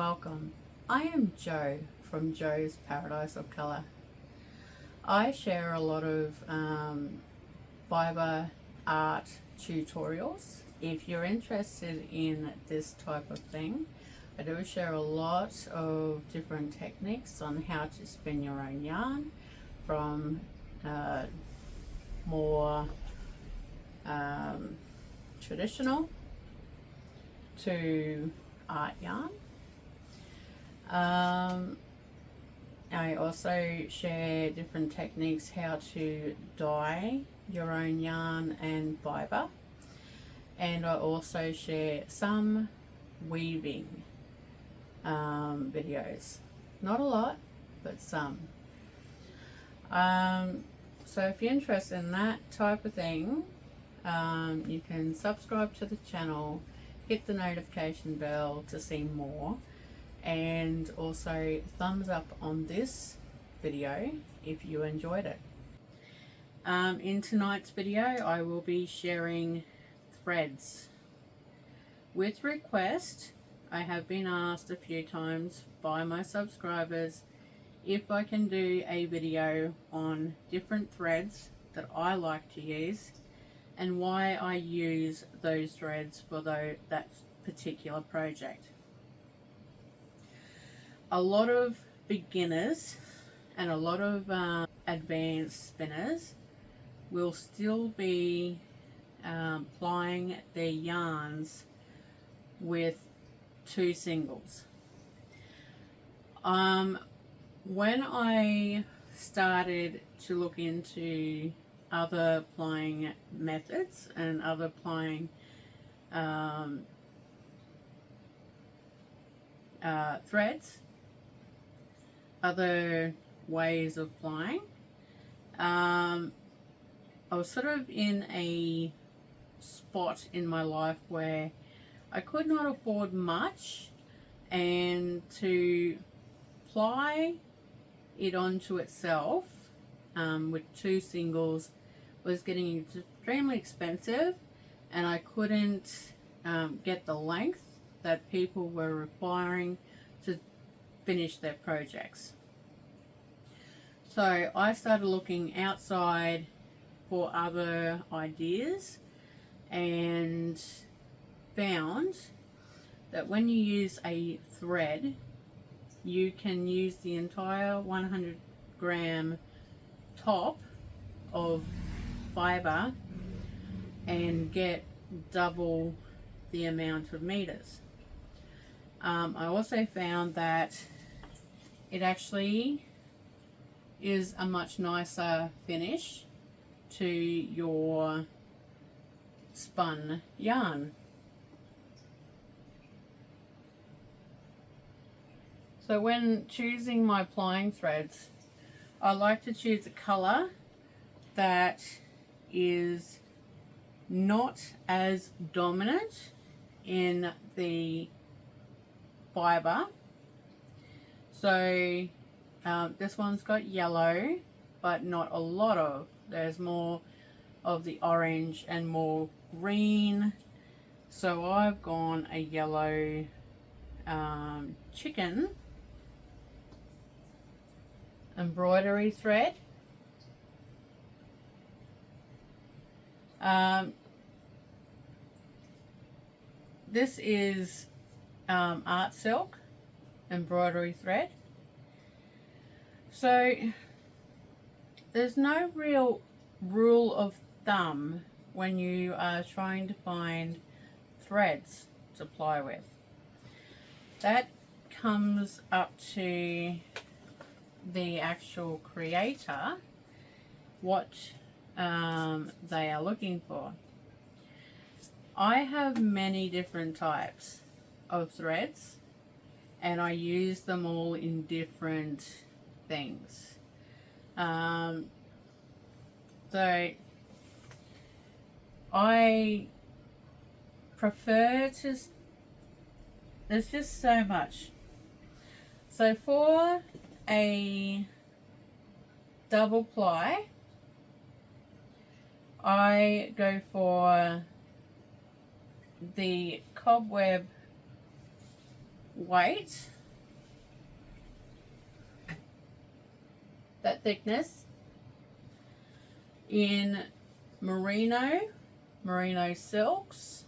welcome. I am Jo from Jo's Paradise of Colour. I share a lot of fibre art tutorials. If you're interested in this type of thing, I do share a lot of different techniques on how to spin your own yarn, from more traditional to art yarn. I also share different techniques how to dye your own yarn and fibre, and I also share some weaving videos. Not a lot, but some. So if you're interested in that type of thing, you can subscribe to the channel, hit the notification bell to see more, and also thumbs up on this video if you enjoyed it. In tonight's video I will be sharing threads. With request, I have been asked a few times by my subscribers if I can do a video on different threads that I like to use and why I use those threads for that particular project. A lot of beginners and a lot of advanced spinners will still be plying their yarns with 2 singles. When I started to look into other plying methods and other plying threads, other ways of plying, I was sort of in a spot in my life where I could not afford much, and to ply it onto itself with 2 singles was getting extremely expensive, and I couldn't get the length that people were requiring to finish their projects. So I started looking outside for other ideas and found that when you use a thread, you can use the entire 100-gram top of fibre and get double the amount of meters. I also found that it actually is a much nicer finish to your spun yarn. So when choosing my plying threads, I like to choose a colour that is not as dominant in the fibre. So this one's got yellow, but not a lot of. There's more of the orange and more green. So I've gone a yellow chicken embroidery thread. This is art silk embroidery thread. So there's no real rule of thumb when you are trying to find threads to ply with. That comes up to the actual creator, what they are looking for. I have many different types of threads, and I use them all in different things. So I prefer to, there's just so much. So for a double ply, I go for the cobweb weight, that thickness, in merino silks,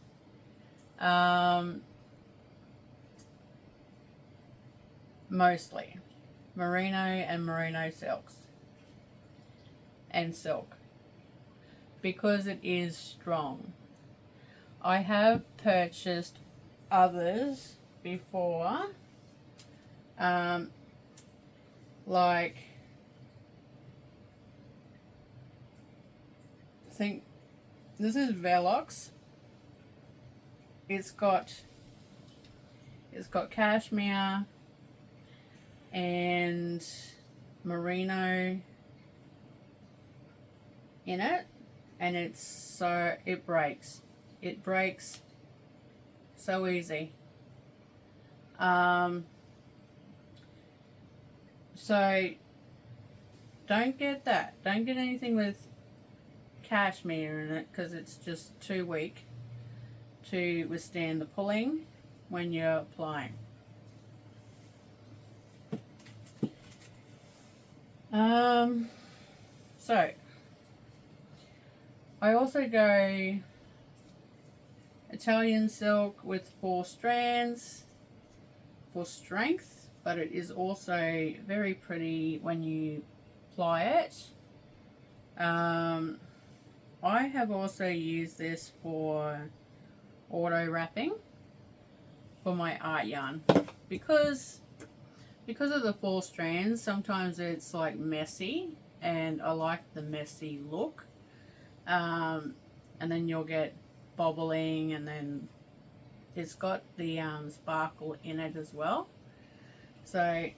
mostly merino and merino silks and silk, because it is strong. I have purchased others before, like, I think this is Velox. It's got cashmere and merino in it, and it breaks so easy. So don't get that. Don't get anything with cashmere in it, because it's just too weak to withstand the pulling when you're plying. So I also go Italian silk with 4 strands for strength, but it is also very pretty when you ply it. I have also used this for auto wrapping for my art yarn, because of the 4 strands. Sometimes it's like messy, and I like the messy look, and then you'll get bobbling, and then it's got the sparkle in it as well. So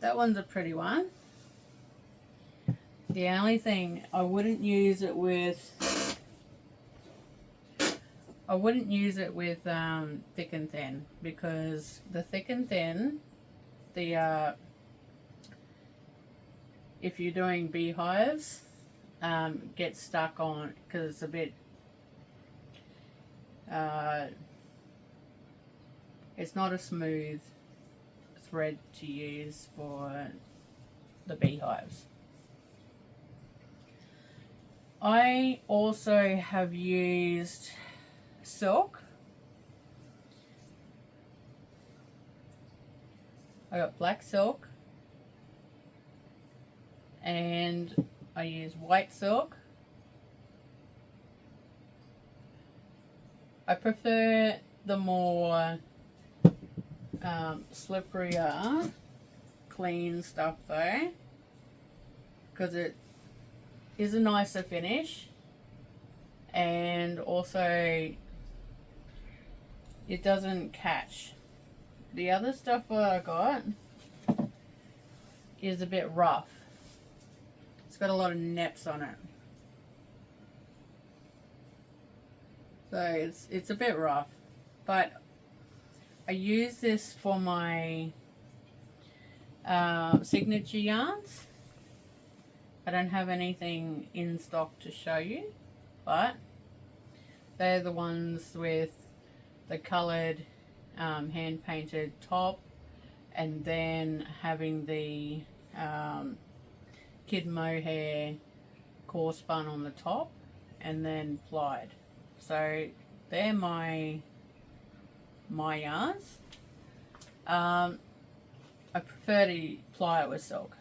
that one's a pretty one. The only thing I wouldn't use it with thick and thin, because the thick and thin, if you're doing beehives, gets stuck on, because it's a bit it's not a smooth thread to use for the beehives. I also have used silk. I got black silk, and I use white silk. I prefer the more slipperier, clean stuff though, because it is a nicer finish, and also it doesn't catch. The other stuff that I got is a bit rough. It's got a lot of neps on it, so it's a bit rough. But I use this for my signature yarns. I don't have anything in stock to show you, but they're the ones with the coloured hand painted top, and then having the kid mohair core spun on the top, and then plied. So they're my yarns. I prefer to ply it with silk.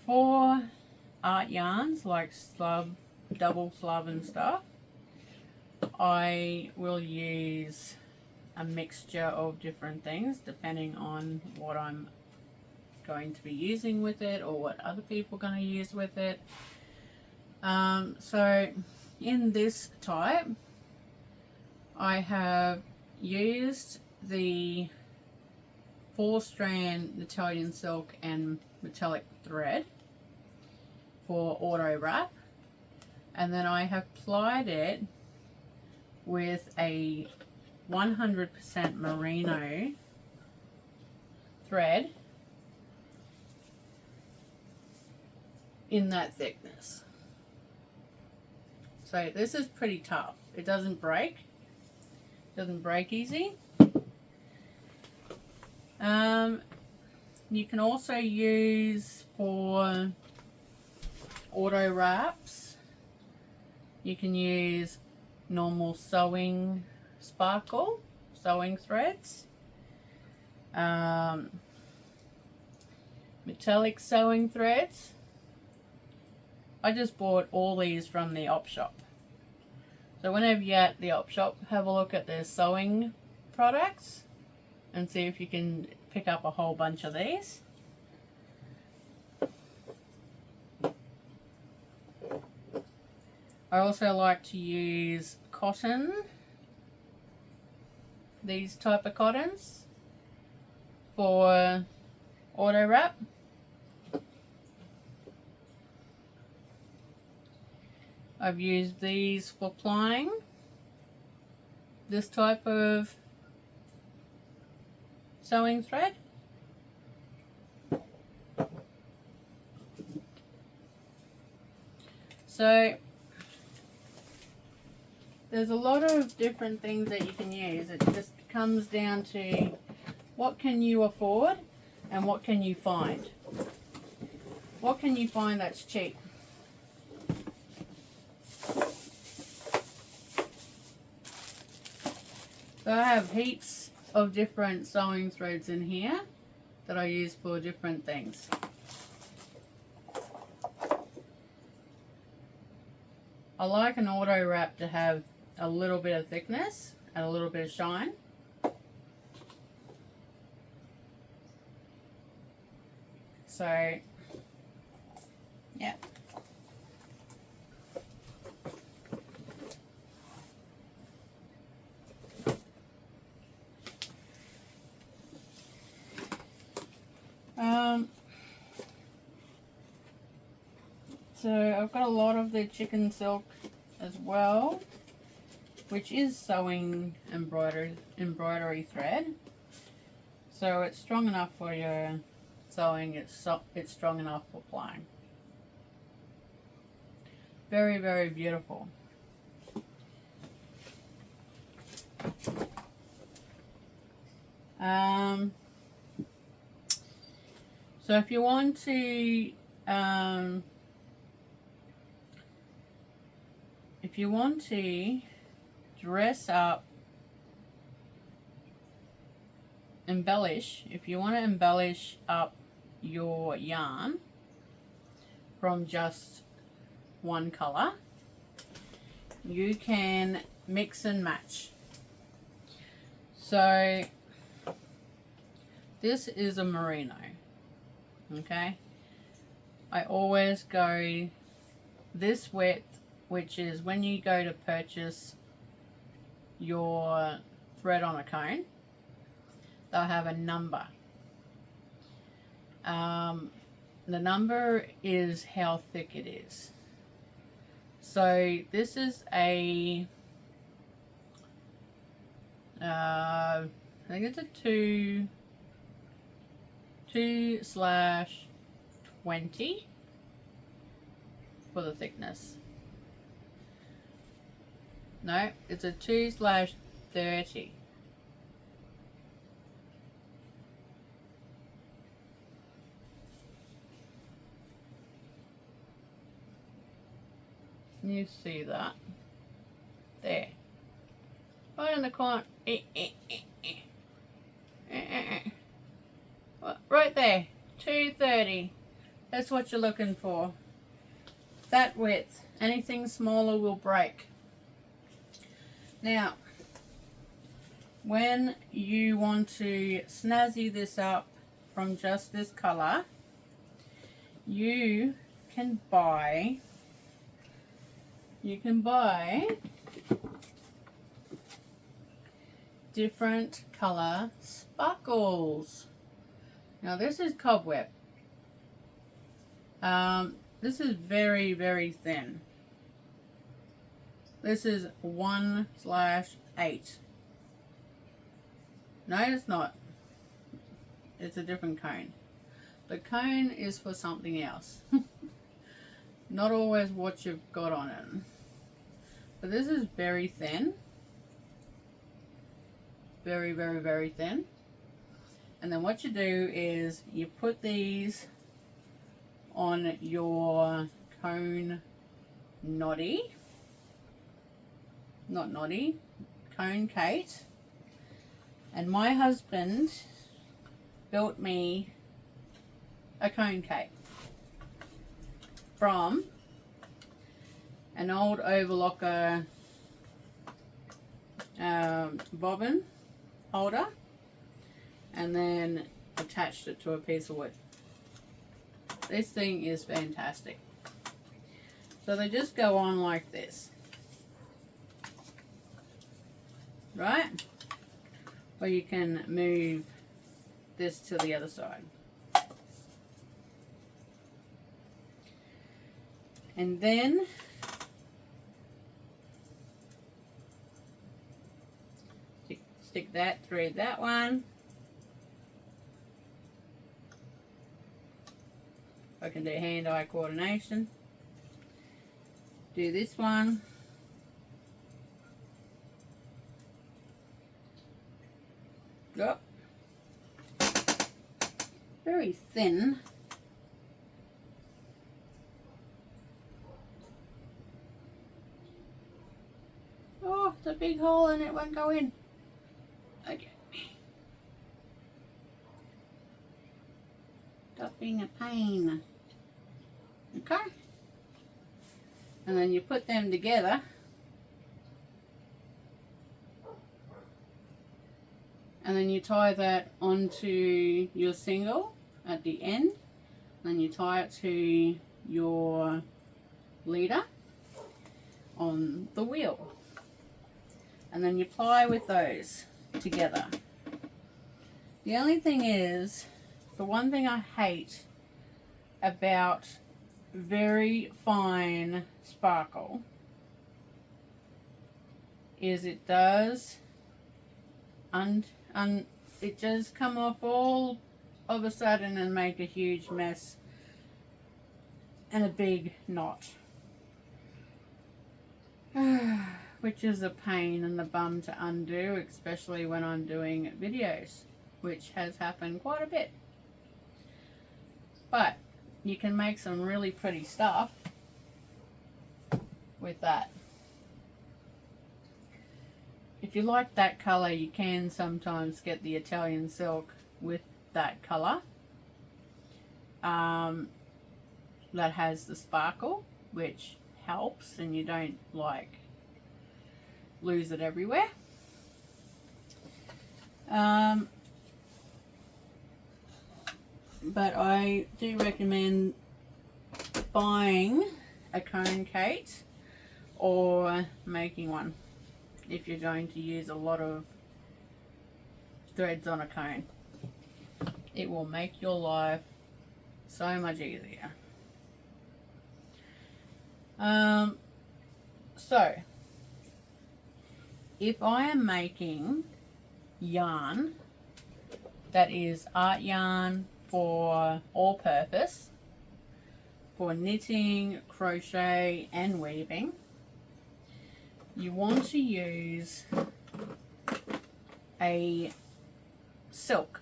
For art yarns like slub, double slub and stuff, I will use a mixture of different things depending on what I'm going to be using with it, or what other people are going to use with it. So in this type, I have used the 4-strand Italian silk and metallic thread for auto wrap, and then I have plied it with a 100% merino thread in that thickness. So this is pretty tough. It doesn't break, doesn't break easy. You can also use for auto wraps. You can use normal sewing sparkle, sewing threads, metallic sewing threads. I just bought all these from the op shop. So whenever you're at the op shop, have a look at their sewing products and see if you can pick up a whole bunch of these. I also like to use cotton, these type of cottons, for auto wrap. I've used these for plying, this type of sewing thread. So there's a lot of different things that you can use. It just comes down to what can you afford and what can you find. What can you find that's cheap? So I have heaps of different sewing threads in here that I use for different things. I like an auto wrap to have a little bit of thickness and a little bit of shine. So, yeah. So I've got a lot of the chicken silk as well, which is sewing embroidery thread. So it's strong enough for your sewing, it's strong enough for plying. Very, very beautiful. So if you want to dress up, embellish, if you want to embellish up your yarn from just one color, you can mix and match. So this is a merino, okay? I always go this width, which is when you go to purchase your thread on a cone, they'll have a number. The number is how thick it is. So this is a I think it's a 2/20 for the thickness. No, it's a 2/30. You see that? There. Right in the corner. Right there. 2/30. That's what you're looking for. That width. Anything smaller will break. Now, when you want to snazzy this up from just this color, you can buy different color sparkles. Now this is cobweb. This is very, very thin. This is 1/8. No, it's not. It's a different cone. The cone is for something else. Not always what you've got on it. But this is very thin. very, very, very thin. And then what you do is you put these on your cone noddy, not noddy, cone Kate. And my husband built me a cone Kate from an old overlocker bobbin holder, and then attached it to a piece of wood. This thing is fantastic. So they just go on like this, right? Or you can move this to the other side. And then stick that through that one. I can do hand-eye coordination. Do this one. Yep. Very thin. Oh, it's a big hole and it won't go in. Okay. Stop being a pain. Okay. And then you put them together. And then you tie that onto your single at the end. And then you tie it to your leader on the wheel. And then you ply with those together. The only thing is, the one thing I hate about very fine sparkle is it does it does come off all of a sudden and make a huge mess and a big knot. Which is a pain in the bum to undo, especially when I'm doing videos, which has happened quite a bit. But you can make some really pretty stuff with that. If you like that color, you can sometimes get the Italian silk with that color that has the sparkle, which helps, and you don't like lose it everywhere. But I do recommend buying a cone Kate or making one if you're going to use a lot of threads on a cone. It will make your life so much easier. So if I am making yarn that is art yarn for all purpose, for knitting, crochet and weaving, you want to use a silk,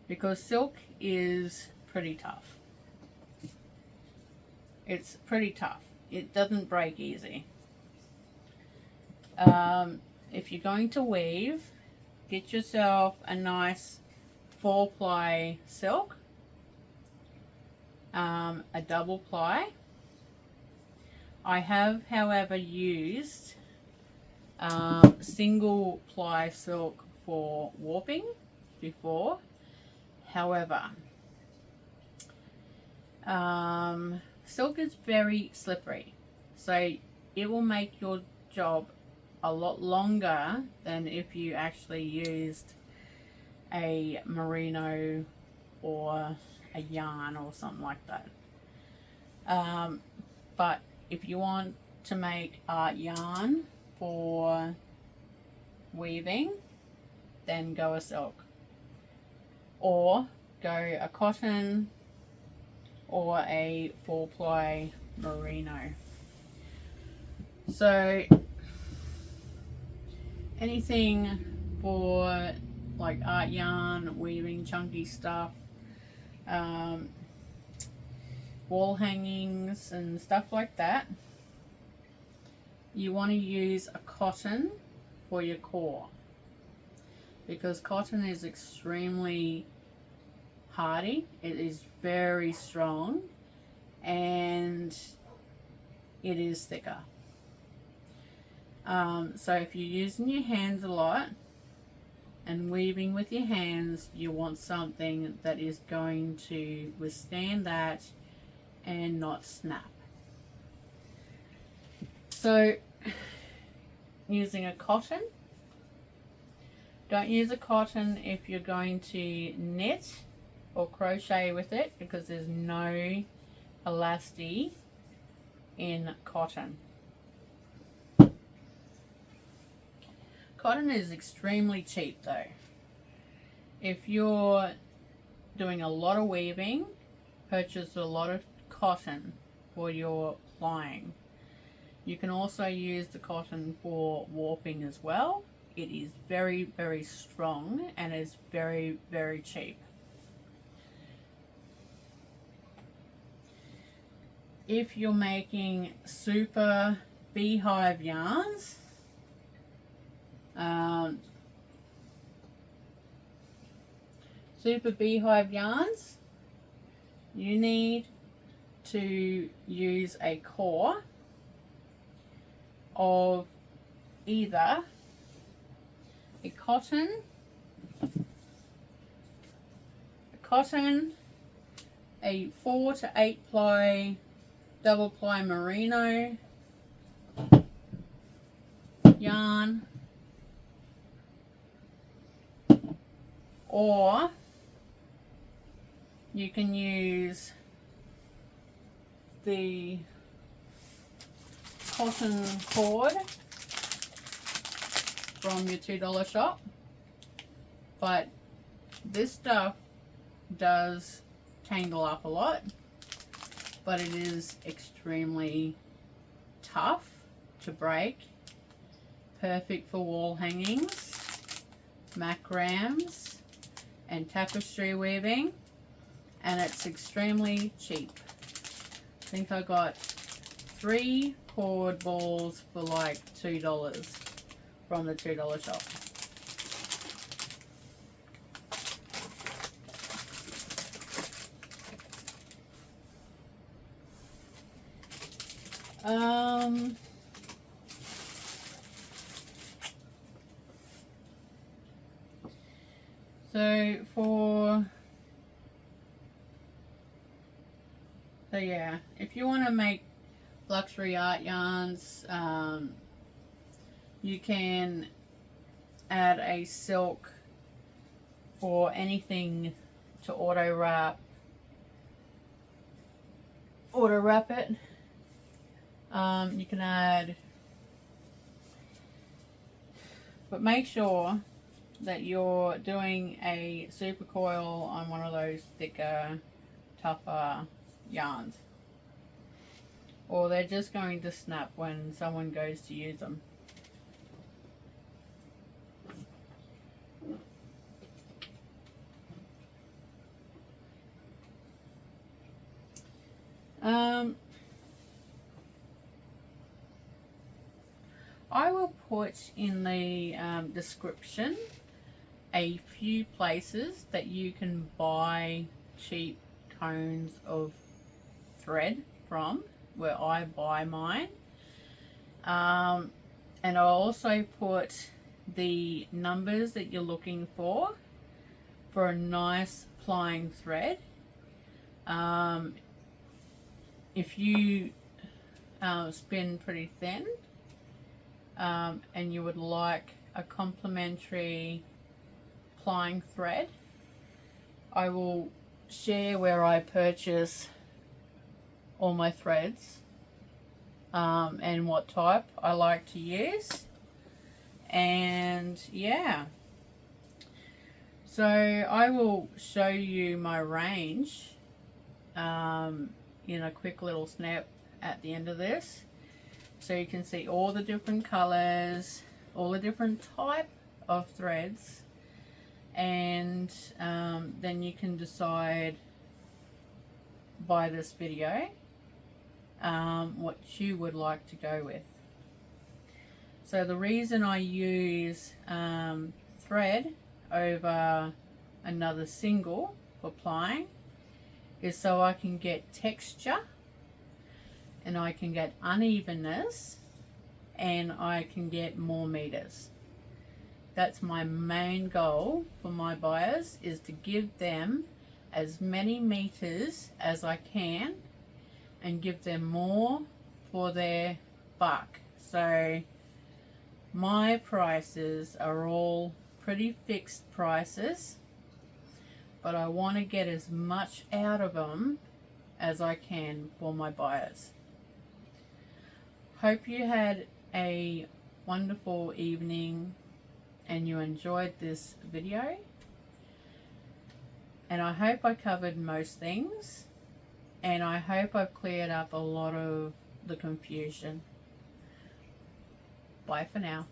because silk is pretty tough. It's pretty tough. It doesn't break easy. If you're going to weave, get yourself a nice 4-ply silk, a double ply. I have, however, used single ply silk for warping before. However, silk is very slippery, so it will make your job a lot longer than if you actually used a merino or a yarn or something like that. But if you want to make art yarn for weaving, then go a silk, or go a cotton or a 4-ply merino. So anything for like art yarn, weaving chunky stuff, wall hangings and stuff like that, you want to use a cotton for your core, because cotton is extremely hardy. It is very strong and it is thicker. So if you're using your hands a lot and weaving with your hands, you want something that is going to withstand that and not snap. So using a cotton, don't use a cotton if you're going to knit or crochet with it, because there's no elasticity in cotton. Cotton is extremely cheap though. If you're doing a lot of weaving, purchase a lot of cotton for your plying. You can also use the cotton for warping as well. It is very, very strong and is very, very cheap. If you're making super beehive yarns, you need to use a core of either a cotton, a 4 to 8 ply double ply merino yarn, or you can use the cotton cord from your $2 shop. But this stuff does tangle up a lot, but it is extremely tough to break, perfect for wall hangings, macrams and tapestry weaving, and it's extremely cheap. I think I got 3 cord balls for like $2 from the $2 shop. So yeah, if you want to make luxury art yarns, you can add a silk or anything to auto wrap it. You can add, but make sure that you're doing a super coil on one of those thicker, tougher yarns, or they're just going to snap when someone goes to use them. I will put in the description a few places that you can buy cheap cones of thread from, where I buy mine, and I'll also put the numbers that you're looking for a nice plying thread. If you spin pretty thin and you would like a complimentary plying thread, I will share where I purchase all my threads and what type I like to use. And yeah, so I will show you my range in a quick little snap at the end of this, so you can see all the different colors, all the different type of threads, and then you can decide by this video what you would like to go with. So the reason I use thread over another single for plying is so I can get texture and I can get unevenness and I can get more meters. That's my main goal for my buyers, is to give them as many meters as I can and give them more for their buck. So my prices are all pretty fixed prices, but I want to get as much out of them as I can for my buyers. Hope you had a wonderful evening and you enjoyed this video, and I hope I covered most things, and I hope I've cleared up a lot of the confusion. Bye for now.